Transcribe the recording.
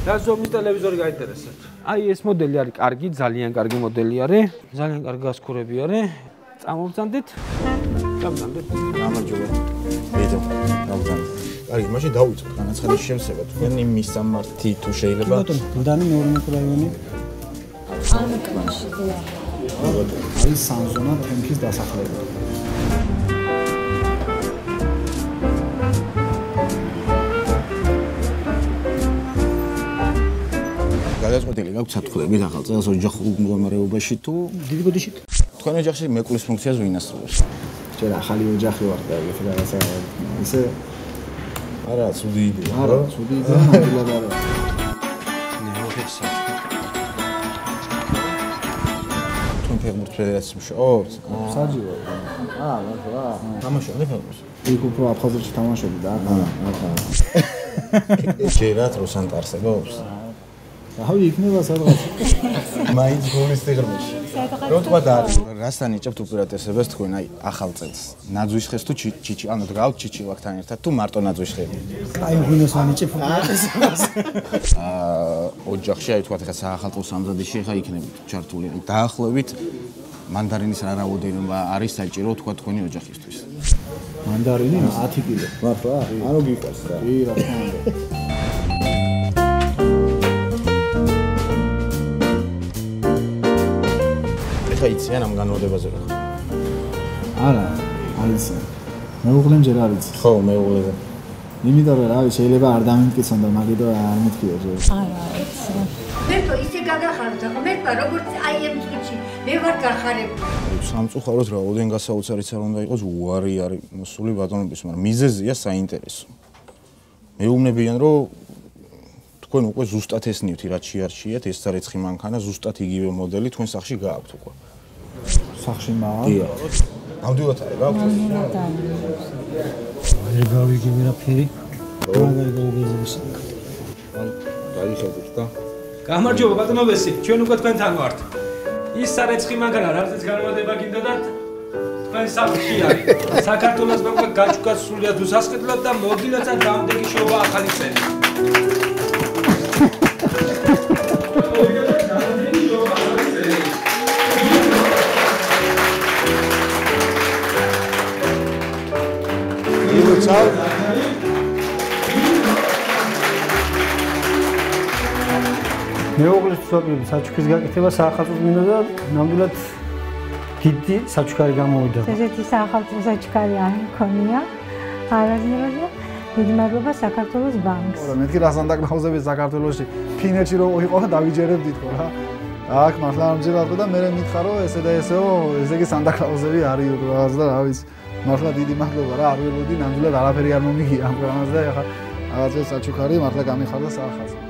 რა ზომის ტელევიზორი გაინტერესებთ? აი ეს მოდელი არის კარგი, ძალიან კარგი მოდელი არის. ძალიან კარგი გასქურები არის. წამოვწანდეთ. გამგამდეთ. გამარჯობა. ვიდეო. გამგამდეთ. კარგი, მაშინ დავიწყოთ განაცხადის შემსება. თქვენი მისამართი თუ შეიძლება? ბატონო, გლდანი მეორე რაიონი. ანუ კლასში. არის სანზონა თემქის დასახლება. გადაწყვეტილი გაქვთ სათქმელებით ახალ წელს ოჯახურ მდგომარეობაში თუ დიდი ბოდიში? თქვენ ოჯახში მეკულის ფუნქციას ვინ ასრულებს? ჯერ ახალი ოჯახი ვარ და ეგეთი რაღაცა ისე არა, ცუდი იდეა. არა, ცუდი იდეა ნამდვილად არა. თქვენ ფეხბურთ ფედერაციაში მუშაობთ? საჯირო. მართლა. თამაშობდი ფეხბურთს? იქ უფრო აფხაზეთში თამაშობდი და ახლა. ჯერათ რუსან ტარსებობს? რავი, იქნება სადღაც. მაინც გოლის სიღრმეში. რო თქვა და რასთან იჭებთ უპირატესობას თქვენ აი ახალ წელს? ნაძვის ხეს თუ ჩიჩი, ანუ დგავთ ჩიჩილაკთან ერთად თუ მარტო ნაძვის ხელი? აი ღვინოს ვანიჭებ უპირატესობას. ოჯახში აი თქვა ხა საახალწლო სამზადისში ხა იქნებით ჩართული. დაახლოებით მანდარინის რა რაოდენობა არის საჭირო თქვა თქვენი ოჯახისთვის? მანდარინი 10 კილო. მართლა? ანუ გიყვარს რა? კი, რა თქმა უნდა. ეხა იციან ამ განმავლობაზე რა? არა, არის. მეუღლემ ჯერ არ იცის. ხო, მეუღლეზე. იმიტომ რომ რავი, შეიძლება არ დამიმტკიცონ და მაგიტო არ მეთქიო ჯერ. არა, იცი. მერტო ისე გაგახაროთ ახლა მერტო როგორც აი ამ წუთში მე ვარ გახარებული. სამწუხაროდ რა, ოდენ გასაოცარიც არ უნდა იყოს, უარი არის მოსული ბატონობის, მაგრამ მიზეზია საინტერესო. მეუბნებიან რომ თქვენ უკვე ზუსტად ესნივთ რაც შეარჩიეთ, ეს წარეცხი მანქანა ზუსტად იგივე მოდელი თქვენ სახში გააქვთ უკვე. სახში მაქვს. დიახ. ნამდვილად არის გაქვთ? არ გავიგები რა ფერი. მაგარი გავიგეზებს. ან დაიხედეთ და გამარჯობა ბატონობესი, ჩვენ უკვე თქვენთან ვართ. ის სარეცხი მანქანა, რაზეც განმარტება გინდოდათ, თქვენ სახში არის. საქართველოს ბანკმა გაჩუქა სრულიად უსასყიდლად და მოგილოცა დამდეგი შოვა ახალი წელი. Ciao. მეუღლის ვსვაპები საჩუქრის გაკეთება საახალწლოს მინდა და ნამდვილად დიდი საჩუქარი გამოვიდა. ესეთი საახალწლო საჩუქარი არ მქონია. არასდროს და დიდი მადლობა საქართველოს ბანკს. რა მეთქი რა სანდაკნაუზები საქართველოში ფინეთში რო იყო დავიჯერებდი თქო რა. აქ მართლა ამჯერად და მე მითხარ რომ ესე და ესეო ესე იგი სანდაკნაუზები არისო რაღაც და რა ვიცი. მართლა დიდი მადლობა რა არ ველოდი ნამდვილად არაფერი არ მომიგია ამ პროგრამაზე და ახლა რაღაცა საჩუქარი მართლა გამიხარდა საახალწლო.